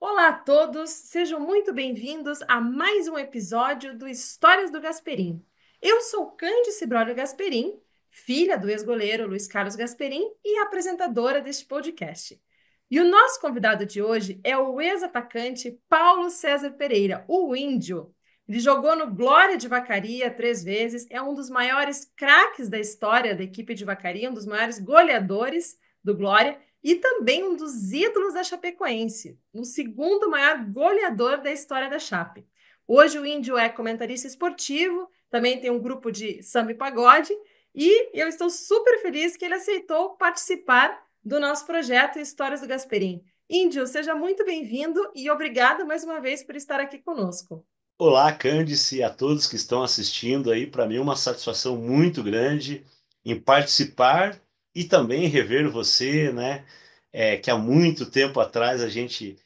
Olá a todos, sejam muito bem-vindos a mais um episódio do Histórias do Gasperim. Eu sou Cândice Brolio Gasperim, filha do ex-goleiro Luiz Carlos Gasperim e apresentadora deste podcast. E o nosso convidado de hoje é o ex-atacante Paulo César Pereira, o Índio. Ele jogou no Glória de Vacaria 3 vezes, é um dos maiores craques da história da equipe de Vacaria, um dos maiores goleadores do Glória e também um dos ídolos da Chapecoense, o segundo maior goleador da história da Chape. Hoje o Índio é comentarista esportivo, também tem um grupo de samba e pagode, e eu estou super feliz que ele aceitou participar do nosso projeto Histórias do Gasperim. Índio, seja muito bem-vindo e obrigado mais uma vez por estar aqui conosco. Olá, Cândice, e a todos que estão assistindo aí. Para mim é uma satisfação muito grande em participar e também rever você, né? Que há muito tempo atrás a gente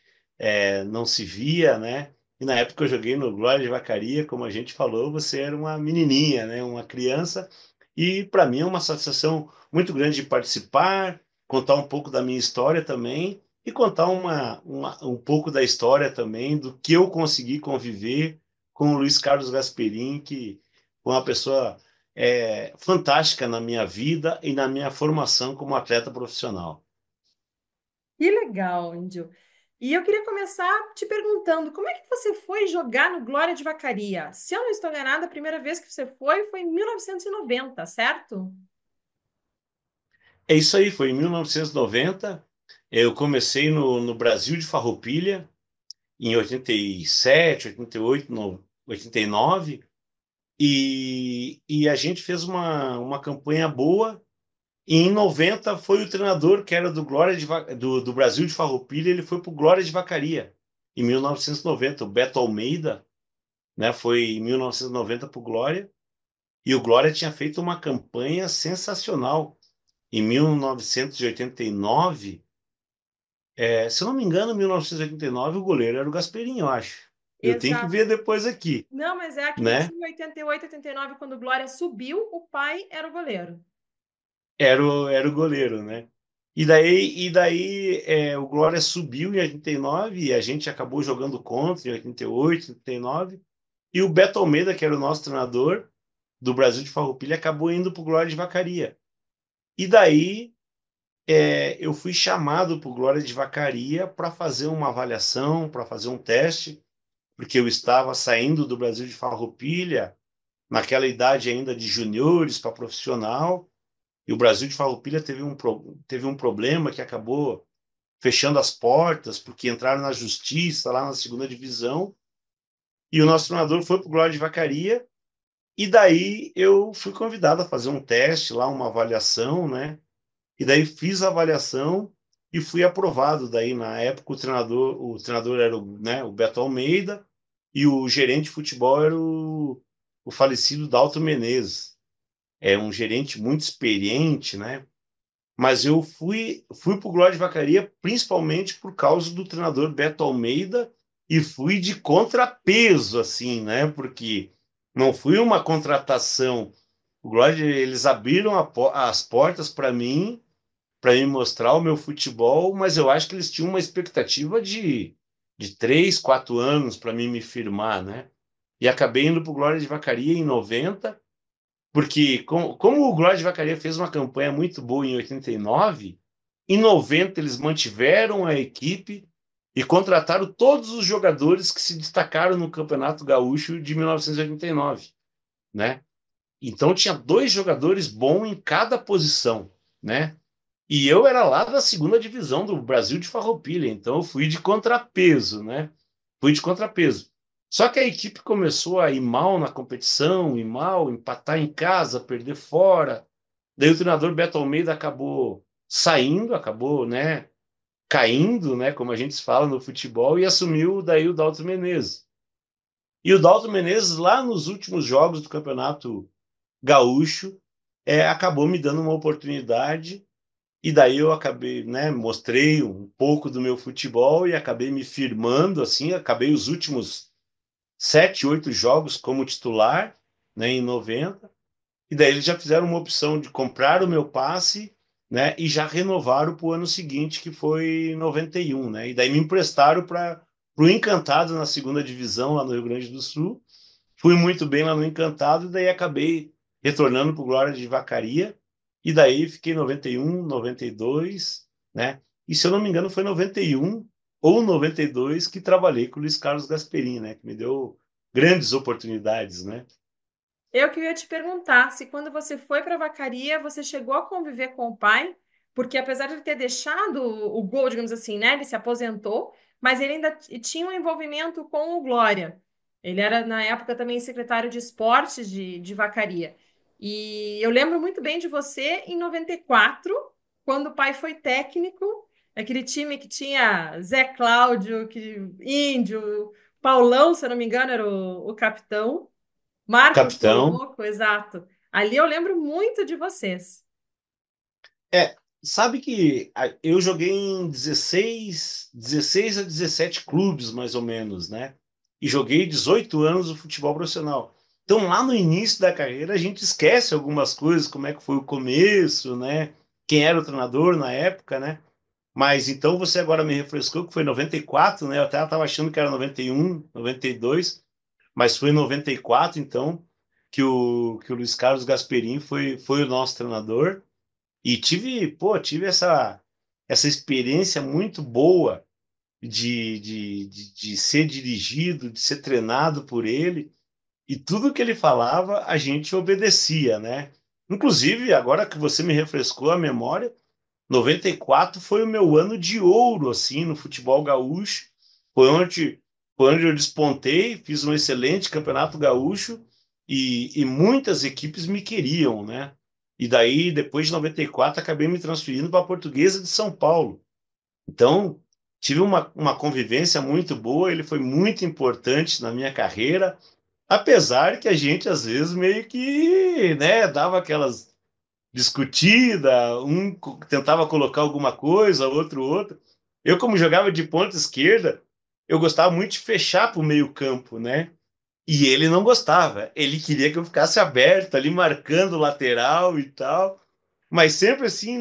não se via, né? E na época eu joguei no Glória de Vacaria, como a gente falou, você era uma menininha, né? Uma criança. E para mim é uma satisfação muito grande de participar, contar um pouco da minha história também e contar um pouco da história também do que eu consegui conviver com o Luiz Carlos Gasperim, que foi uma pessoa fantástica na minha vida e na minha formação como atleta profissional. Que legal, Índio. E eu queria começar te perguntando, como é que você foi jogar no Glória de Vacaria? Se eu não estou enganada, a primeira vez que você foi em 1990, certo? É isso aí, foi em 1990. Eu comecei no Brasil de Farroupilha, em 87, 88, 89, e a gente fez uma campanha boa. E em 90 foi o treinador que era do Brasil de Farroupilha, ele foi para o Glória de Vacaria, em 1990. O Beto Almeida, né, foi em 1990 para o Glória, e o Glória tinha feito uma campanha sensacional. Em 1989, se eu não me engano, em 1989 o goleiro era o Gasperini, eu acho. Eu tenho que ver Exato. depois aqui, Não, mas é que no né? time 88, 89, quando o Glória subiu, o pai era o goleiro. Era o goleiro, né? E daí o Glória subiu em 89 e a gente acabou jogando contra em 88, 89. E o Beto Almeida, que era o nosso treinador do Brasil de Farroupilha, acabou indo para o Glória de Vacaria. E daí eu fui chamado para o Glória de Vacaria para fazer uma avaliação, para fazer um teste, porque eu estava saindo do Brasil de Farroupilha, naquela idade ainda de juniores para profissional. E o Brasil de Farroupilha teve um problema que acabou fechando as portas, porque entraram na justiça lá na segunda divisão. E o nosso treinador foi para o Glória de Vacaria. E daí eu fui convidado a fazer um teste lá, uma avaliação, né? E daí fiz a avaliação e fui aprovado. Daí, na época, o treinador era o Beto Almeida e o gerente de futebol era o falecido Dalton Menezes. É um gerente muito experiente, né? Mas eu fui para o Glória de Vacaria principalmente por causa do treinador Beto Almeida e fui de contrapeso, assim, né? Porque não fui uma contratação. Eles abriram as portas para me mostrar o meu futebol, mas eu acho que eles tinham uma expectativa de 3, 4 anos para mim me firmar, né? E acabei indo para o Glória de Vacaria em 90, porque como o Glória de Vacaria fez uma campanha muito boa em 89, em 90 eles mantiveram a equipe e contrataram todos os jogadores que se destacaram no Campeonato Gaúcho de 1989, né? Então tinha dois jogadores bons em cada posição, né? E eu era lá da segunda divisão do Brasil de Farroupilha, então eu fui de contrapeso, né? Fui de contrapeso. Só que a equipe começou a ir mal na competição, ir mal, empatar em casa, perder fora. Daí o treinador Beto Almeida acabou saindo, acabou, né, caindo, né, como a gente fala no futebol, e assumiu daí o Dalton Menezes. E o Dalton Menezes, lá nos últimos jogos do Campeonato Gaúcho, acabou me dando uma oportunidade e daí eu acabei, né, mostrei um pouco do meu futebol e acabei me firmando, assim, acabei os últimos 7, 8 jogos como titular, né, em 90. E daí eles já fizeram uma opção de comprar o meu passe né? E já renovaram para o ano seguinte, que foi 91, né? E daí me emprestaram para o Encantado na segunda divisão lá no Rio Grande do Sul. Fui muito bem lá no Encantado, e daí acabei retornando para o Glória de Vacaria. E daí fiquei 91, 92, né? E se eu não me engano, foi 91 ou 92 que trabalhei com o Luiz Carlos Gasperini, né? Que me deu grandes oportunidades, né? Eu que ia te perguntar se quando você foi para Vacaria, você chegou a conviver com o pai, porque apesar de ele ter deixado o gol, digamos assim, né, ele se aposentou, mas ele ainda tinha um envolvimento com o Glória. Ele era, na época, também secretário de esportes de Vacaria. E eu lembro muito bem de você em 94, quando o pai foi técnico, aquele time que tinha Zé Cláudio, Índio, Paulão, se eu não me engano, era o capitão. Marcos Capitão. Toloco, exato. Ali eu lembro muito de vocês. É, sabe que eu joguei em 16 a 17 clubes, mais ou menos, né? E joguei 18 anos o futebol profissional. Então, lá no início da carreira, a gente esquece algumas coisas, como é que foi o começo, né? Quem era o treinador na época, né? Mas então você agora me refrescou que foi 94, né? Eu até estava achando que era 91, 92, mas foi em 94, então, que o Luiz Carlos Gasperini foi o nosso treinador. E tive essa experiência muito boa de ser dirigido, de ser treinado por ele, e tudo que ele falava a gente obedecia, né? Inclusive, agora que você me refrescou a memória, 94 foi o meu ano de ouro, assim, no futebol gaúcho. Foi onde, foi onde eu despontei, fiz um excelente campeonato gaúcho e muitas equipes me queriam, né? E daí, depois de 94, acabei me transferindo para a Portuguesa de São Paulo. Então, tive uma convivência muito boa, ele foi muito importante na minha carreira, apesar que a gente, às vezes, meio que, né, dava aquelas discutida, tentava colocar alguma coisa, outro outra. Eu, como jogava de ponta esquerda, eu gostava muito de fechar para o meio-campo, né? E ele não gostava. Ele queria que eu ficasse aberto ali, marcando o lateral e tal. Mas sempre assim,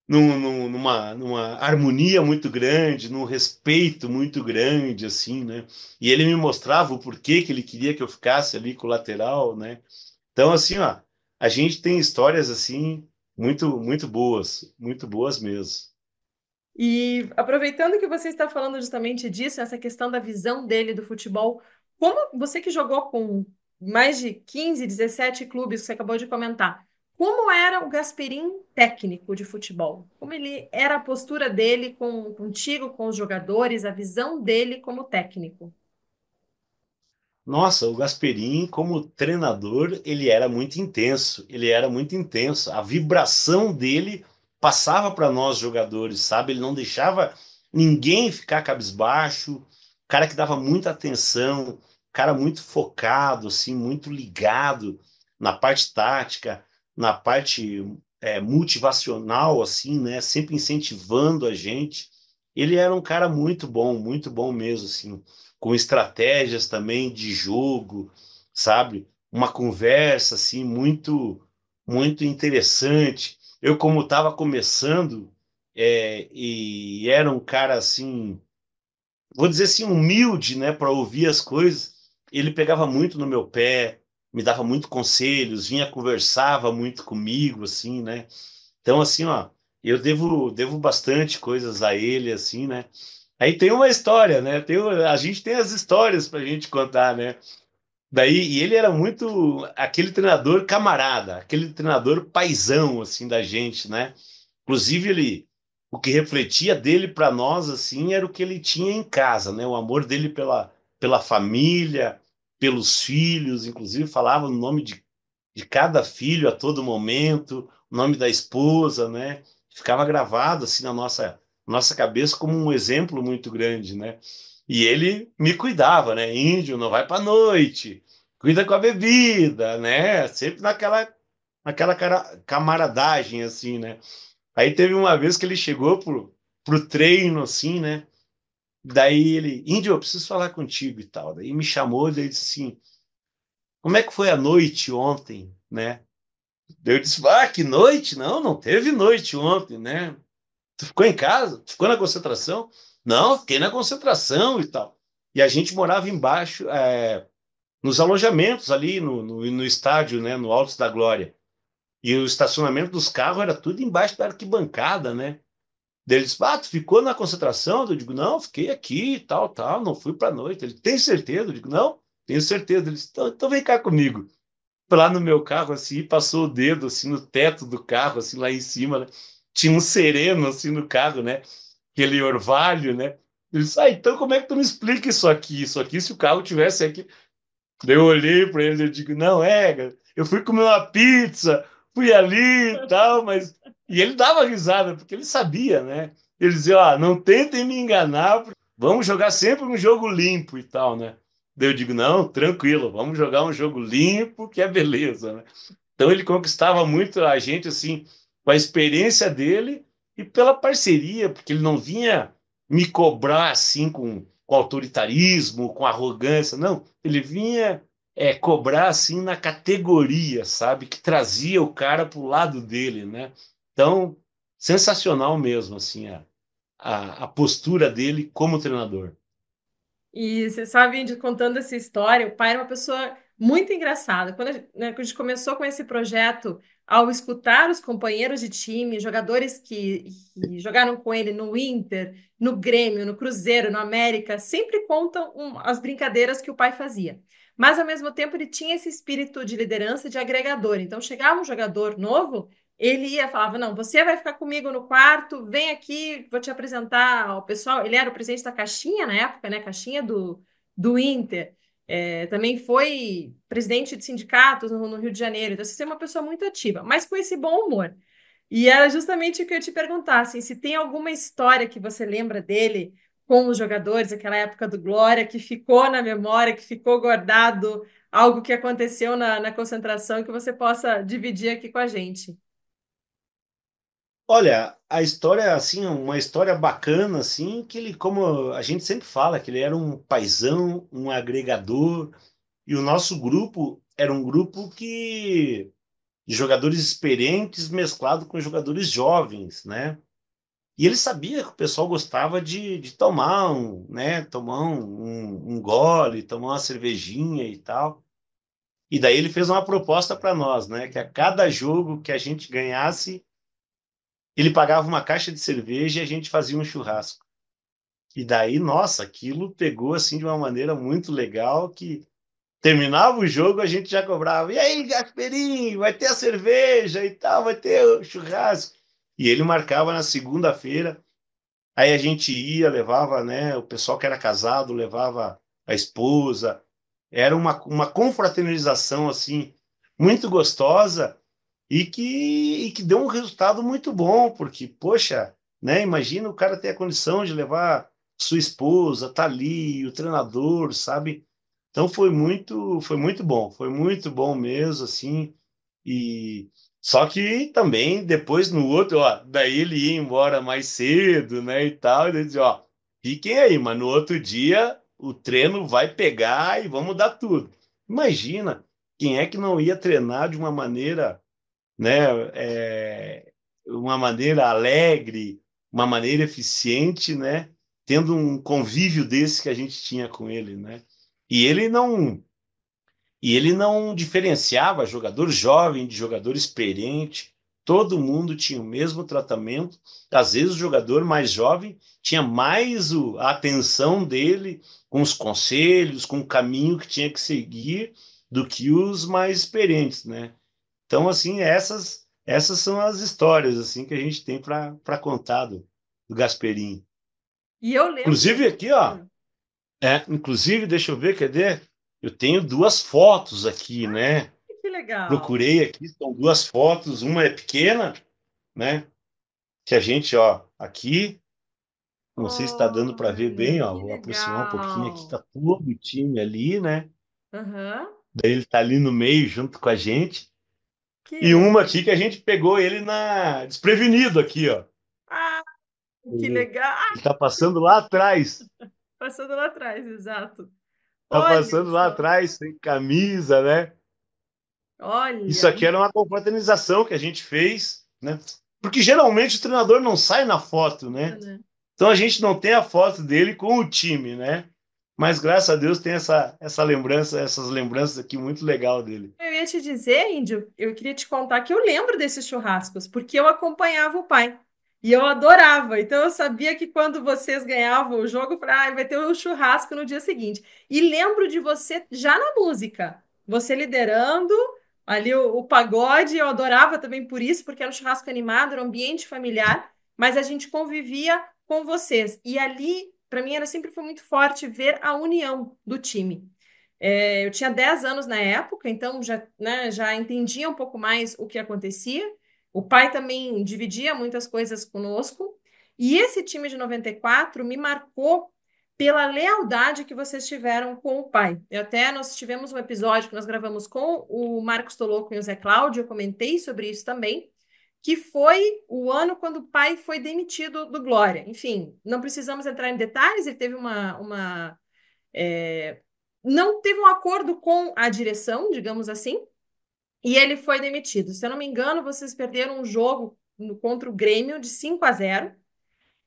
numa harmonia muito grande, num respeito muito grande, assim, né? E ele me mostrava o porquê que ele queria que eu ficasse ali com o lateral, né? Então, assim, ó, a gente tem histórias assim muito boas mesmo. E aproveitando que você está falando justamente disso, essa questão da visão dele do futebol, como você que jogou com mais de 15, 17 clubes, que você acabou de comentar, como era o Gasperim técnico de futebol? Como ele era a postura dele contigo, com os jogadores, a visão dele como técnico? Nossa, o Gasperini, como treinador, ele era muito intenso. Ele era muito intenso. A vibração dele passava para nós jogadores, sabe? Ele não deixava ninguém ficar cabisbaixo. Cara que dava muita atenção, cara muito focado, assim, muito ligado na parte tática, na parte motivacional, assim, né? Sempre incentivando a gente. Ele era um cara muito bom mesmo, assim, com estratégias também de jogo, sabe? Uma conversa assim muito interessante. Eu como estava começando e era um cara assim, vou dizer assim, humilde, né, para ouvir as coisas. Ele pegava muito no meu pé, me dava muito conselhos, vinha conversava muito comigo, assim, né? Então, assim, ó, eu devo bastante coisas a ele, assim, né? Aí tem uma história, né? A gente tem as histórias pra gente contar, né? Daí, e ele era muito aquele treinador camarada, aquele treinador paizão, assim, da gente, né? Inclusive, o que refletia dele para nós, assim, era o que ele tinha em casa, né? O amor dele pela família, pelos filhos, inclusive falava no nome de cada filho a todo momento, o nome da esposa, né? Ficava gravado assim na nossa cabeça como um exemplo muito grande, né? E ele me cuidava, né? Índio, não vai para noite, cuida com a bebida, né? Sempre naquela camaradagem assim, né? Aí teve uma vez que ele chegou pro treino assim, né? Daí ele, Índio, eu preciso falar contigo e tal. Daí me chamou, daí disse assim, como é que foi a noite ontem, né? Daí eu disse, que noite? Não, não teve noite ontem, né? Tu ficou em casa? Tu ficou na concentração? Não, fiquei na concentração e tal. E a gente morava embaixo, nos alojamentos ali no estádio, né? No Altos da Glória. E o estacionamento dos carros era tudo embaixo da arquibancada, né? Deles, tu ficou na concentração? Eu digo, não, fiquei aqui, tal, tal, não fui para noite. Ele, tem certeza? Eu digo, não, tenho certeza. Eles, então vem cá comigo. Foi lá no meu carro, assim, e passou o dedo, assim, no teto do carro, assim, lá em cima, né? Tinha um sereno, assim, no carro, né? Aquele orvalho, né? Ele disse, então como é que tu me explica isso aqui? Isso aqui, se o carro tivesse aqui. Daí eu olhei para ele e digo, não, cara, eu fui comer uma pizza, fui ali e tal, mas... E ele dava risada, porque ele sabia, né? Ele dizia, não tentem me enganar, vamos jogar sempre um jogo limpo e tal, né? Daí eu digo, não, tranquilo, vamos jogar um jogo limpo, que é beleza, né? Então ele conquistava muito a gente assim com a experiência dele e pela parceria, porque ele não vinha me cobrar assim com autoritarismo, com arrogância, não. Ele vinha cobrar assim na categoria, sabe, que trazia o cara para o lado dele, né? Então sensacional mesmo assim a postura dele como treinador. E você sabe, contando essa história, o pai era uma pessoa muito engraçada. Quando a gente começou com esse projeto, ao escutar os companheiros de time, jogadores que jogaram com ele no Inter, no Grêmio, no Cruzeiro, no América, sempre contam as brincadeiras que o pai fazia. Mas, ao mesmo tempo, ele tinha esse espírito de liderança, de agregador. Então, chegava um jogador novo, ele ia, falava, não, você vai ficar comigo no quarto, vem aqui, vou te apresentar ao pessoal. Ele era o presidente da Caixinha na época, né? Caixinha do Inter. Também foi presidente de sindicatos no Rio de Janeiro. Então, você é uma pessoa muito ativa, mas com esse bom humor. E era justamente o que eu ia te perguntar, assim, se tem alguma história que você lembra dele com os jogadores, aquela época do Glória, que ficou na memória, que ficou guardado, algo que aconteceu na concentração e que você possa dividir aqui com a gente. Olha, a história, assim, uma história bacana, assim, que ele, como a gente sempre fala, que ele era um paizão, um agregador, e o nosso grupo era um grupo de jogadores experientes mesclado com jogadores jovens, né? E ele sabia que o pessoal gostava de tomar um gole, tomar uma cervejinha e tal. E daí ele fez uma proposta para nós, né? Que a cada jogo que a gente ganhasse, ele pagava uma caixa de cerveja e a gente fazia um churrasco. E daí, nossa, aquilo pegou assim de uma maneira muito legal que terminava o jogo, a gente já cobrava. E aí, Gasperim, vai ter a cerveja e tal, vai ter o churrasco. E ele marcava na segunda-feira, aí a gente ia, levava, né, o pessoal que era casado, levava a esposa. Era uma confraternização assim muito gostosa e que deu um resultado muito bom, porque, poxa, né, imagina o cara ter a condição de levar sua esposa, tá ali, o treinador, sabe? Então foi muito bom mesmo, assim, e só que também depois no outro, daí ele ia embora mais cedo, né, e tal, e ele dizia, fiquem aí, mas no outro dia o treino vai pegar e vamos dar tudo. Imagina, quem é que não ia treinar de uma maneira, né, uma maneira alegre, uma maneira eficiente, né, tendo um convívio desse que a gente tinha com ele, né? E ele não e ele não diferenciava jogador jovem de jogador experiente. Todo mundo tinha o mesmo tratamento. Às vezes o jogador mais jovem tinha mais a atenção dele com os conselhos, com o caminho que tinha que seguir do que os mais experientes, né? Então, assim, essas são as histórias assim que a gente tem para contar do Gasperini. E eu lembro. Inclusive aqui, inclusive, deixa eu ver, cadê? Eu tenho duas fotos aqui, né? Que legal. Procurei aqui, são duas fotos, uma é pequena, né? Que a gente, aqui, não sei se está dando para ver Olha, bem, que vou aproximar um pouquinho aqui, legal. tá todo o time ali, né? Aham, Daí ele tá ali no meio junto com a gente. que E uma legal. aqui que a gente pegou ele desprevenido aqui, ó. Ah, que Ele, legal. ele tá passando lá atrás. Passando lá atrás, exato. Tá Olha passando lá só. atrás, sem camisa, né? Isso Olha, aqui era uma confraternização que a gente fez, né? Porque geralmente o treinador não sai na foto, né? né? Então a gente não tem a foto dele com o time, né? Mas graças a Deus tem essa lembrança, essas lembranças aqui muito legal dele. Eu ia te dizer, Índio, eu queria te contar que eu lembro desses churrascos, porque eu acompanhava o pai. E eu adorava. Então eu sabia que quando vocês ganhavam o jogo, eu falei, ah, vai ter o churrasco no dia seguinte. E lembro de você já na música, você liderando ali o pagode, eu adorava também por isso, porque era um churrasco animado, era um ambiente familiar, mas a gente convivia com vocês. E ali, para mim, era sempre foi muito forte ver a união do time. Eu tinha 10 anos na época, então já, né, já entendia um pouco mais o que acontecia. O pai também dividia muitas coisas conosco. E esse time de 94 me marcou pela lealdade que vocês tiveram com o pai. Nós tivemos um episódio que nós gravamos com o Marcos Toloco e o Zé Cláudio, eu comentei sobre isso também, que foi o ano quando o pai foi demitido do Glória. Enfim, não precisamos entrar em detalhes, ele teve é, não teve um acordo com a direção, digamos assim, e ele foi demitido. Se eu não me engano, vocês perderam um jogo contra o Grêmio de 5-0.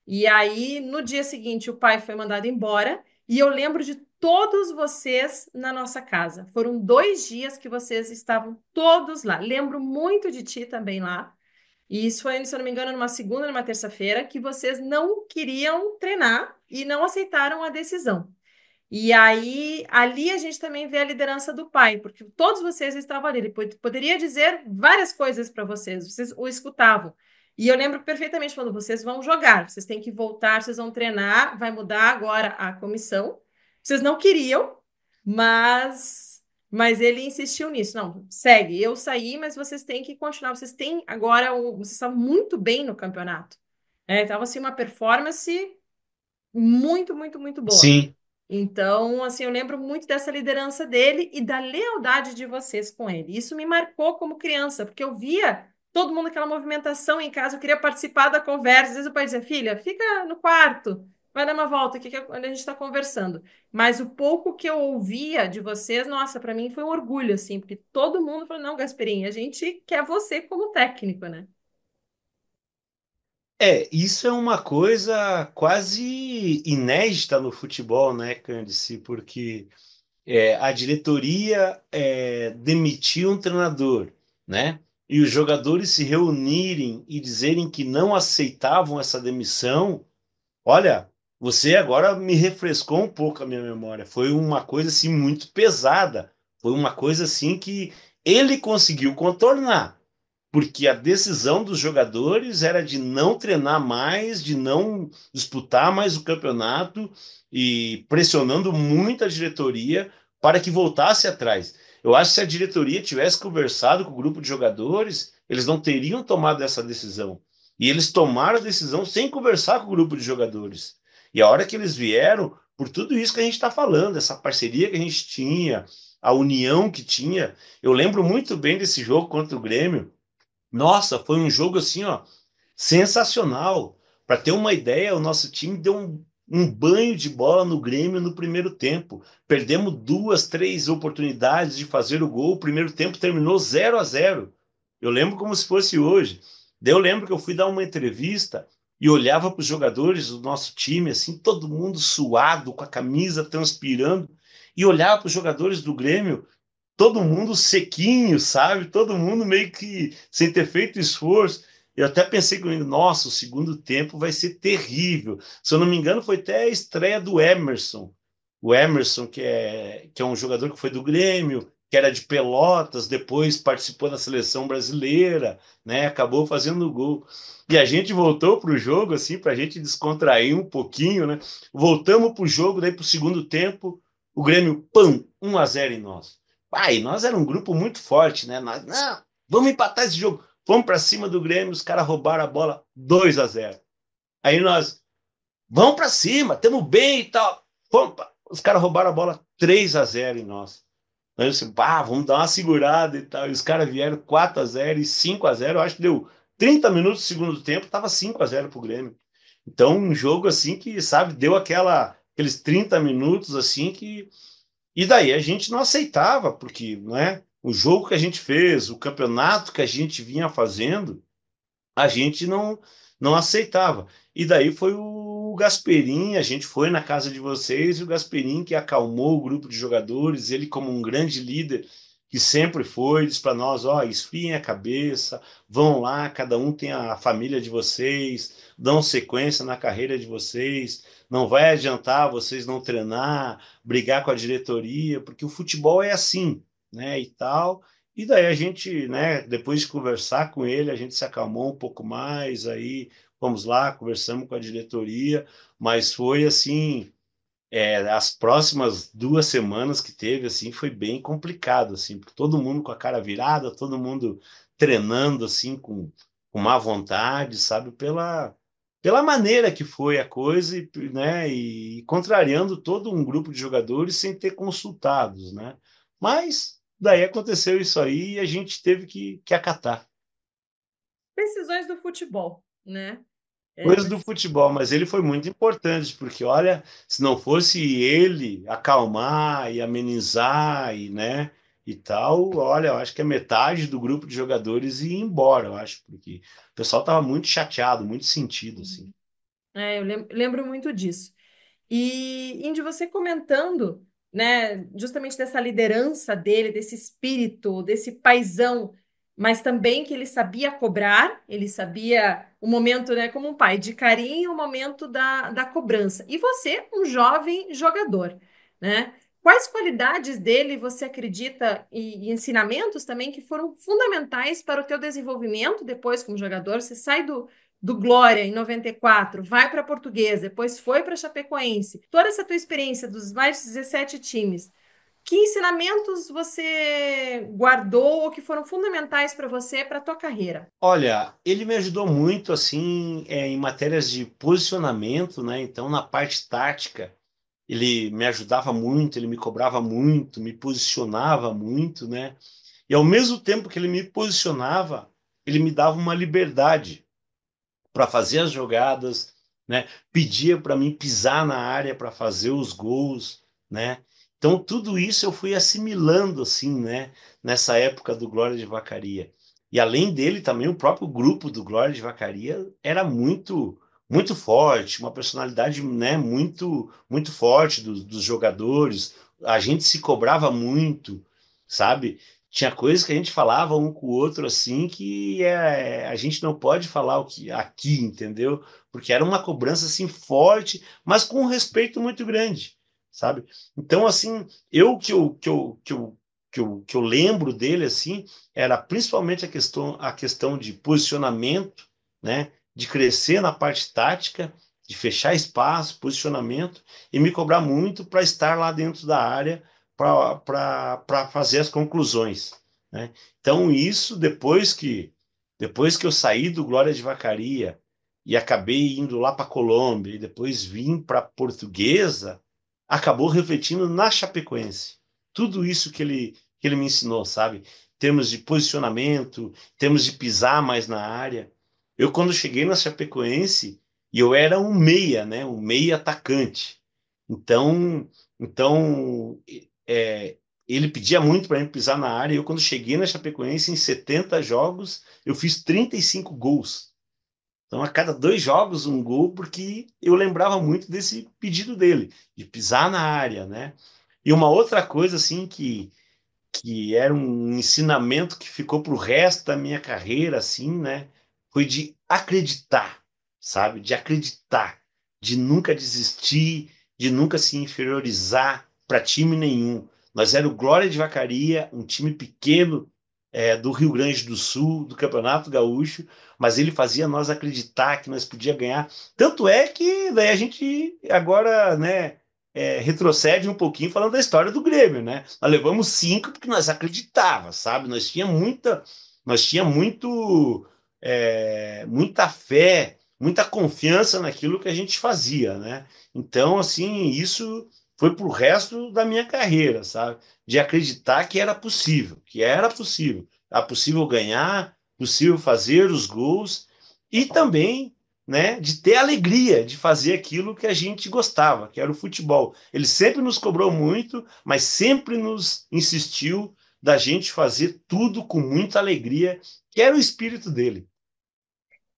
E aí, no dia seguinte, o pai foi mandado embora. E eu lembro de todos vocês na nossa casa. Foram 2 dias que vocês estavam todos lá. Lembro muito de ti também lá. E isso foi, se eu não me engano, numa segunda, numa terça-feira, que vocês não queriam treinar e não aceitaram a decisão. E aí, ali a gente também vê a liderança do pai, porque todos vocês estavam ali. Ele poderia dizer várias coisas para vocês, vocês o escutavam. E eu lembro perfeitamente quando vocês vão jogar, vocês têm que voltar, vocês vão treinar, vai mudar agora a comissão. Vocês não queriam, mas ele insistiu nisso. Não, segue. Eu saí, mas vocês têm que continuar. Vocês têm agora, vocês estão muito bem no campeonato. Tava assim uma performance muito, muito, muito boa. Sim. Então, assim, eu lembro muito dessa liderança dele e da lealdade de vocês com ele. Isso me marcou como criança, porque eu via todo mundo aquela movimentação em casa, eu queria participar da conversa. Às vezes o pai dizia, filha, fica no quarto, vai dar uma volta aqui que onde a gente está conversando. Mas o pouco que eu ouvia de vocês, nossa, para mim foi um orgulho, assim, porque todo mundo falou, não, Gasperim, a gente quer você como técnico, né? Isso é uma coisa quase inédita no futebol, né, Candice? Porque a diretoria demitir um treinador, né? E os jogadores se reunirem e dizerem que não aceitavam essa demissão. Olha, você agora me refrescou um pouco a minha memória. Foi uma coisa assim muito pesada. Foi uma coisa assim que ele conseguiu contornar, porque a decisão dos jogadores era de não treinar mais, de não disputar mais o campeonato e pressionando muito a diretoria para que voltasse atrás. Eu acho que se a diretoria tivesse conversado com o grupo de jogadores, eles não teriam tomado essa decisão. E eles tomaram a decisão sem conversar com o grupo de jogadores. E a hora que eles vieram, por tudo isso que a gente está falando, essa parceria que a gente tinha, a união que tinha, eu lembro muito bem desse jogo contra o Grêmio. Nossa, foi um jogo assim, ó, sensacional. Para ter uma ideia, o nosso time deu um banho de bola no Grêmio no primeiro tempo. Perdemos duas, três oportunidades de fazer o gol. O primeiro tempo terminou 0-0. Eu lembro como se fosse hoje. Daí eu lembro que eu fui dar uma entrevista e olhava para os jogadores do nosso time, assim, todo mundo suado, com a camisa transpirando, e olhava para os jogadores do Grêmio todo mundo sequinho, sabe? Todo mundo meio que sem ter feito esforço. Eu até pensei comigo, nossa, o segundo tempo vai ser terrível. Se eu não me engano, foi até a estreia do Emerson. O Emerson, que é um jogador que foi do Grêmio, que era de Pelotas, depois participou da seleção brasileira, né? Acabou fazendo gol. E a gente voltou para o jogo, assim, para a gente descontrair um pouquinho, né? Voltamos para o jogo, daí para o segundo tempo, o Grêmio, pam, 1-0 em nós. Pai, nós era um grupo muito forte, né? Nós, não, vamos empatar esse jogo. Vamos para cima do Grêmio, os caras roubaram a bola 2-0. Aí nós, vamos para cima, estamos bem e tal. Os caras roubaram a bola 3-0 em nós. Aí eu disse, vamos dar uma segurada e tal. E os caras vieram 4-0 e 5-0. Eu acho que deu 30 minutos do segundo tempo, tava 5-0 pro Grêmio. Então, um jogo assim que, sabe, deu aqueles 30 minutos assim que e daí a gente não aceitava, porque, não é? o jogo que a gente fez, o campeonato que a gente vinha fazendo, a gente não aceitava. E daí foi o Gasperim, a gente foi na casa de vocês, e o Gasperim que acalmou o grupo de jogadores, ele como um grande líder que sempre foi, disse para nós, ó, esfriem a cabeça, vão lá, cada um tem a família de vocês, dão sequência na carreira de vocês, não vai adiantar vocês não treinar, brigar com a diretoria, porque o futebol é assim, né, e tal. E daí a gente, né, depois de conversar com ele, a gente se acalmou um pouco mais, aí fomos lá, conversamos com a diretoria, mas foi assim, as próximas 2 semanas que teve, assim, foi bem complicado, assim, porque todo mundo com a cara virada, todo mundo treinando, assim, com má vontade, sabe, pela maneira que foi a coisa, né, e contrariando todo um grupo de jogadores sem ter consultados, né, mas daí aconteceu isso aí e a gente teve que acatar. Decisões do futebol, né? É, Coisas do mas futebol, mas ele foi muito importante, porque olha, se não fosse ele acalmar e amenizar e, né, e tal, olha, eu acho que a metade do grupo de jogadores ia embora, eu acho, porque o pessoal estava muito chateado, muito sentido, assim. eu lembro muito disso. E, Indy, você comentando, né, justamente dessa liderança dele, desse espírito, desse paizão, mas também que ele sabia cobrar, ele sabia o momento, né, como um pai, de carinho, o momento da cobrança. E você, um jovem jogador, né? Quais qualidades dele você acredita e ensinamentos também que foram fundamentais para o teu desenvolvimento depois como jogador? Você sai do Glória em 94, vai para a Portuguesa, depois foi para a Chapecoense. Toda essa tua experiência dos mais de 17 times, que ensinamentos você guardou ou que foram fundamentais para você, para a tua carreira? Olha, ele me ajudou muito, assim, em matérias de posicionamento, né? Então, na parte tática, ele me ajudava muito, ele me cobrava muito, me posicionava muito, né? E ao mesmo tempo que ele me posicionava, ele me dava uma liberdade para fazer as jogadas, né? Pedia para mim pisar na área para fazer os gols, né? Então tudo isso eu fui assimilando assim, né? Nessa época do Glória de Vacaria. E além dele também o próprio grupo do Glória de Vacaria era muito forte, uma personalidade, né? Muito forte dos jogadores. A gente se cobrava muito, sabe? Tinha coisas que a gente falava um com o outro assim que a gente não pode falar o que aqui, entendeu? Porque era uma cobrança assim forte, mas com um respeito muito grande, sabe? Então assim, que eu lembro dele assim era principalmente a questão de posicionamento, né? De crescer na parte tática, de fechar espaço, posicionamento e me cobrar muito para estar lá dentro da área para fazer as conclusões, né? Então, isso depois que eu saí do Glória de Vacaria e acabei indo lá para Colômbia e depois vim para Portuguesa, acabou refletindo na Chapecoense. Tudo isso que ele me ensinou, sabe? Em termos de posicionamento, em termos de pisar mais na área. Eu, quando cheguei na Chapecoense, eu era um meia, né? Um meia atacante. Então, é, ele pedia muito para mim pisar na área. E eu, quando cheguei na Chapecoense, em 70 jogos, eu fiz 35 gols. Então, a cada 2 jogos, um gol, porque eu lembrava muito desse pedido dele, de pisar na área, né? E uma outra coisa, assim, que era um ensinamento que ficou para o resto da minha carreira, assim, né? Foi de acreditar, sabe? De acreditar, de nunca desistir, de nunca se inferiorizar para time nenhum. Nós era o Glória de Vacaria, um time pequeno do Rio Grande do Sul, do Campeonato Gaúcho, mas ele fazia nós acreditar que nós podíamos ganhar. Tanto é que daí a gente agora, né? Retrocede um pouquinho falando da história do Grêmio, né? Nós levamos 5 porque nós acreditava, sabe? Nós tinha muita fé, muita confiança naquilo que a gente fazia, né? Então, assim, isso foi pro resto da minha carreira, sabe? De acreditar que era possível ganhar, possível fazer os gols e também, né, de ter alegria de fazer aquilo que a gente gostava, que era o futebol. Ele sempre nos cobrou muito, mas sempre nos insistiu da gente fazer tudo com muita alegria, que era o espírito dele.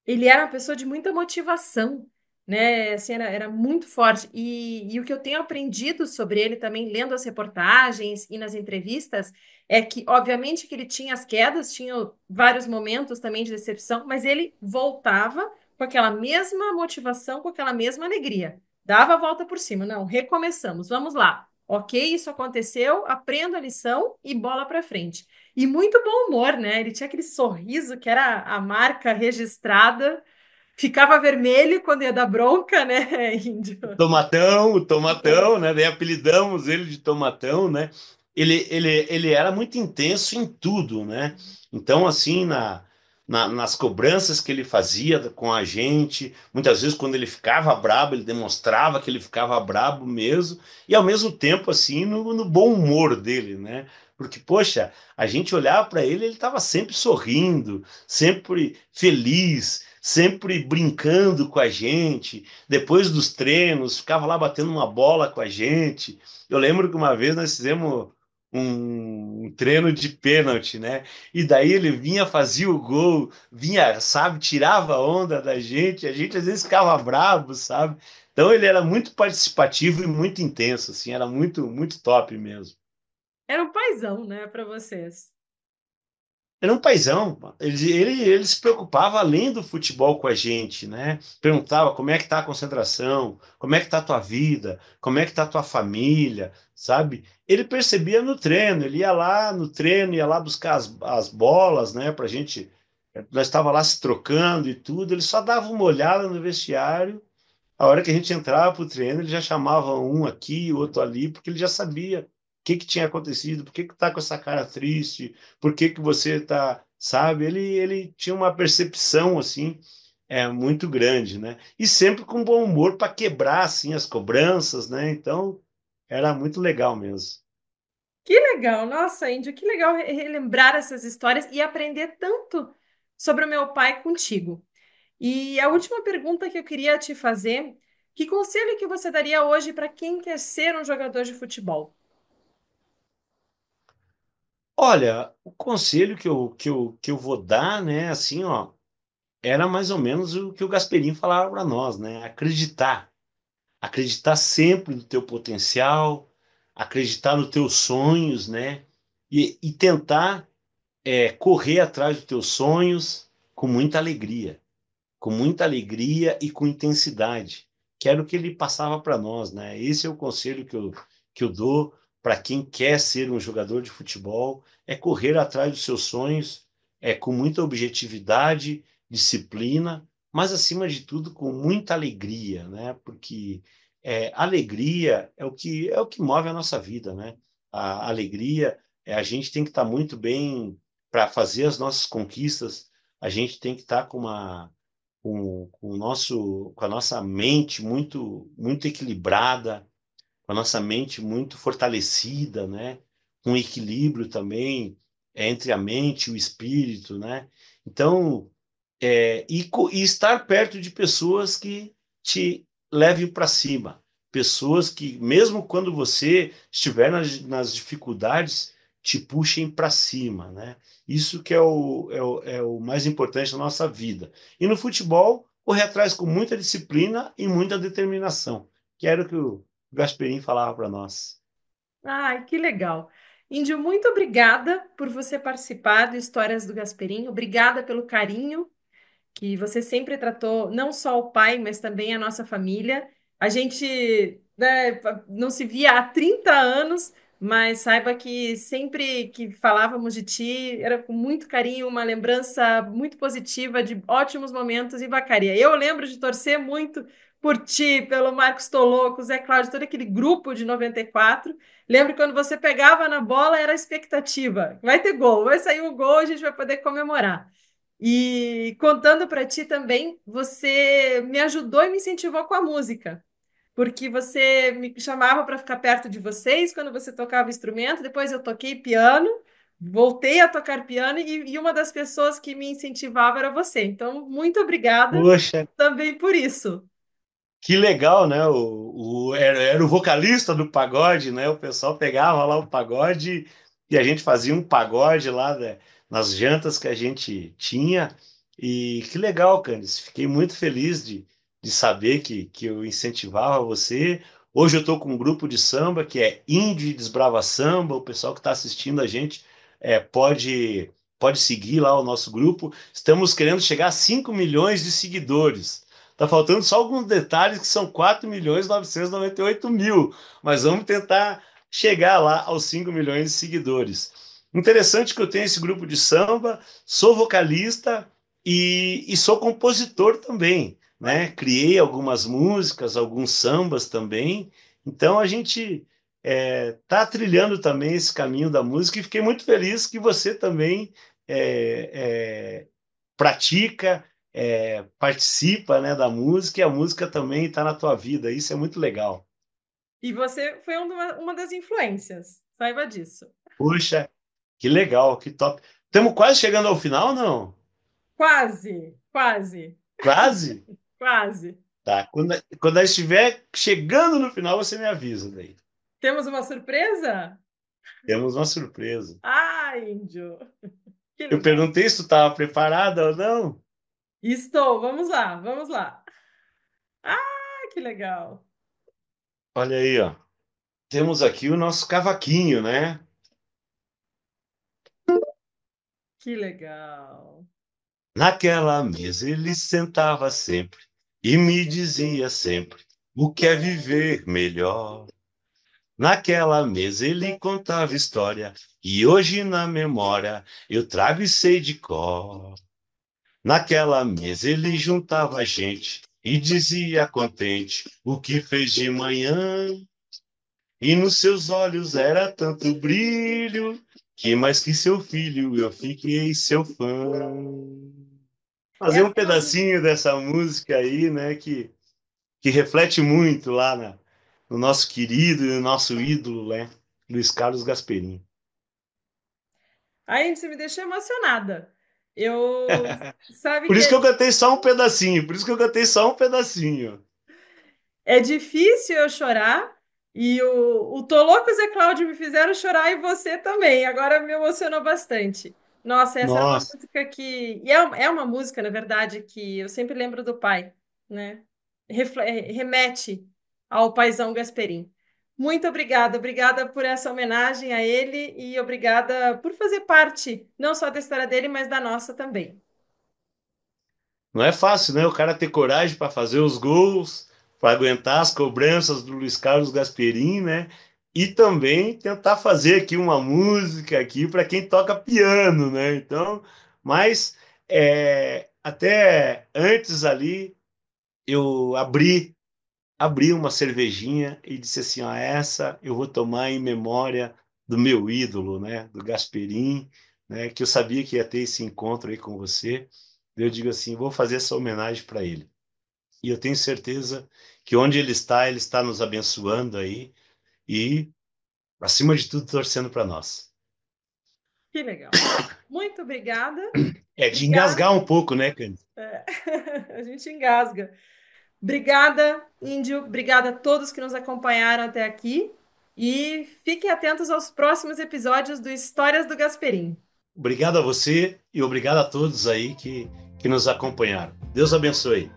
Ele era uma pessoa de muita motivação, né? Assim, era muito forte. E o que eu tenho aprendido sobre ele também, lendo as reportagens e nas entrevistas, é que, obviamente, que ele tinha as quedas, tinha vários momentos também de decepção, mas ele voltava com aquela mesma motivação, com aquela mesma alegria. Dava a volta por cima. Não, recomeçamos, vamos lá. Ok, isso aconteceu, aprendo a lição e bola para frente. E muito bom humor, né? Ele tinha aquele sorriso que era a marca registrada, ficava vermelho quando ia dar bronca, né, Índio? O Então, Tomatão, né? Daí apelidamos ele de Tomatão, né? Ele era muito intenso em tudo, né? Então, assim, nas cobranças que ele fazia com a gente, muitas vezes quando ele ficava brabo, ele demonstrava que ele ficava brabo mesmo, e ao mesmo tempo, assim, no bom humor dele, né? Porque, poxa, a gente olhava para ele, ele estava sempre sorrindo, sempre feliz, sempre brincando com a gente depois dos treinos, ficava lá batendo uma bola com a gente. Eu lembro que uma vez nós fizemos um treino de pênalti, né? E daí ele vinha, fazia o gol, vinha, sabe, tirava a onda da gente, a gente às vezes ficava bravo, sabe? Então ele era muito participativo e muito intenso, assim, era muito, muito top mesmo. era um paizão, né, para vocês. Era um paizão. Ele se preocupava além do futebol com a gente, né? Perguntava como é que tá a concentração, como é que tá a tua vida, como é que tá a tua família, sabe? Ele percebia no treino, ele ia lá no treino, ia lá buscar as bolas, né? Pra gente. Nós estava lá se trocando e tudo, ele só dava uma olhada no vestiário. A hora que a gente entrava para o treino, ele já chamava um aqui, outro ali, porque ele já sabia o que que tinha acontecido, por que que tá com essa cara triste, por que que você tá, sabe? Ele tinha uma percepção assim, muito grande, né? E sempre com bom humor para quebrar assim as cobranças, né? Então, era muito legal mesmo. Que legal, nossa, Índio, que legal relembrar essas histórias e aprender tanto sobre o meu pai contigo. E a última pergunta que eu queria te fazer, que conselho que você daria hoje para quem quer ser um jogador de futebol? Olha, o conselho que eu vou dar, né, assim, ó, era mais ou menos o que o Gasperini falava para nós, né? Acreditar sempre no teu potencial, acreditar nos teus sonhos, né? E tentar correr atrás dos teus sonhos com muita alegria e com intensidade, que era o que ele passava para nós, né? Esse é o conselho que eu dou para quem quer ser um jogador de futebol, é correr atrás dos seus sonhos, com muita objetividade, disciplina, mas acima de tudo com muita alegria, né? Porque alegria é o que move a nossa vida, né? A alegria, a gente tem que estar muito bem para fazer as nossas conquistas, a gente tem que estar com a nossa mente muito, muito equilibrada, com a nossa mente muito fortalecida, né? Com equilíbrio também entre a mente e o espírito, né? Então, e estar perto de pessoas que te levem para cima, pessoas que, mesmo quando você estiver nas dificuldades, te puxem para cima, né? Isso que é o mais importante na nossa vida. E no futebol, correr atrás com muita disciplina e muita determinação, que era o que o Gasperini falava para nós. Ai, que legal. Índio, muito obrigada por você participar do Histórias do Gasperim. Obrigada pelo carinho que você sempre tratou não só o pai, mas também a nossa família. A gente, né, não se via há 30 anos, mas saiba que sempre que falávamos de ti, era com muito carinho, uma lembrança muito positiva de ótimos momentos em Vacaria. Eu lembro de torcer muito por ti, pelo Marcos Toloco, Zé Cláudio, todo aquele grupo de 94. Lembro quando você pegava na bola, era a expectativa. Vai ter gol, vai sair o gol, a gente vai poder comemorar. E contando para ti também, você me ajudou e me incentivou com a música, porque você me chamava para ficar perto de vocês quando você tocava instrumento. Depois eu toquei piano, voltei a tocar piano e uma das pessoas que me incentivava era você. Então, muito obrigada Poxa, também por isso. que legal, né? Era o vocalista do pagode, né? O pessoal pegava lá o pagode e a gente fazia um pagode lá, né, nas jantas que a gente tinha. E que legal, Candice. Fiquei muito feliz de saber que eu incentivava você. Hoje eu estou com um grupo de samba que é Índio e Desbrava Samba. O pessoal que está assistindo a gente pode seguir lá o nosso grupo. Estamos querendo chegar a 5 milhões de seguidores. Tá faltando só alguns detalhes que são 4.998.000, mas vamos tentar chegar lá aos 5 milhões de seguidores. Interessante que eu tenho esse grupo de samba, sou vocalista e sou compositor também, Olha, né? Criei algumas músicas, alguns sambas também. Então a gente tá trilhando também esse caminho da música e fiquei muito feliz que você também pratica, participa, né, da música e a música também está na tua vida. Isso é muito legal. e você foi uma das influências, saiba disso. Puxa, que legal, que top. Estamos quase chegando ao final, não? Quase, quase, Quase? quase. Tá. Quando eu estiver chegando no final, você me avisa daí. Temos uma surpresa? Temos uma surpresa. Ah, índio, que Eu legal. perguntei se tu estava preparada ou não. Estou, vamos lá, vamos lá. Ah, que legal, Olha aí, ó. Temos aqui o nosso cavaquinho, né? que legal. Naquela mesa ele sentava sempre e me dizia sempre o que é viver melhor. Naquela mesa ele contava história e hoje na memória eu trago e sei de cor. Naquela mesa ele juntava a gente e dizia contente o que fez de manhã. E nos seus olhos era tanto brilho que mais que seu filho eu fiquei seu fã. Fazer um Essa é uma música. pedacinho dessa música aí, né, que reflete muito lá no nosso querido e no nosso ídolo, né, Luiz Carlos Gasperini. Ai, você me deixou emocionada. Eu, sabe Por que isso que eu cantei só um pedacinho, por isso que eu cantei só um pedacinho. é difícil eu chorar e o Toloco e o Zé Cláudio me fizeram chorar e você também. Agora me emocionou bastante. Nossa, essa é uma Nossa, música que... E é uma música, na verdade, que eu sempre lembro do pai, né? Remete ao paizão Gasperim. Muito obrigada, obrigada por essa homenagem a ele e obrigada por fazer parte, não só da história dele, mas da nossa também. não é fácil, né? O cara ter coragem para fazer os gols, para aguentar as cobranças do Luiz Carlos Gasperini, né? E também tentar fazer aqui uma música aqui para quem toca piano, né? Então, mas até antes ali eu abri uma cervejinha e disse assim, ó, essa eu vou tomar em memória do meu ídolo, né, do Gasperim, né, que eu sabia que ia ter esse encontro aí com você. Eu digo assim, vou fazer essa homenagem para ele. E eu tenho certeza que onde ele está nos abençoando aí e, acima de tudo, torcendo para nós. Que legal. Muito obrigada. É de Obrigada. engasgar um pouco, né, Cândido? É. A gente engasga. Obrigada, Índio. Obrigada a todos que nos acompanharam até aqui. E fiquem atentos aos próximos episódios do Histórias do Gasperim. Obrigado a você e obrigado a todos aí que nos acompanharam. Deus abençoe.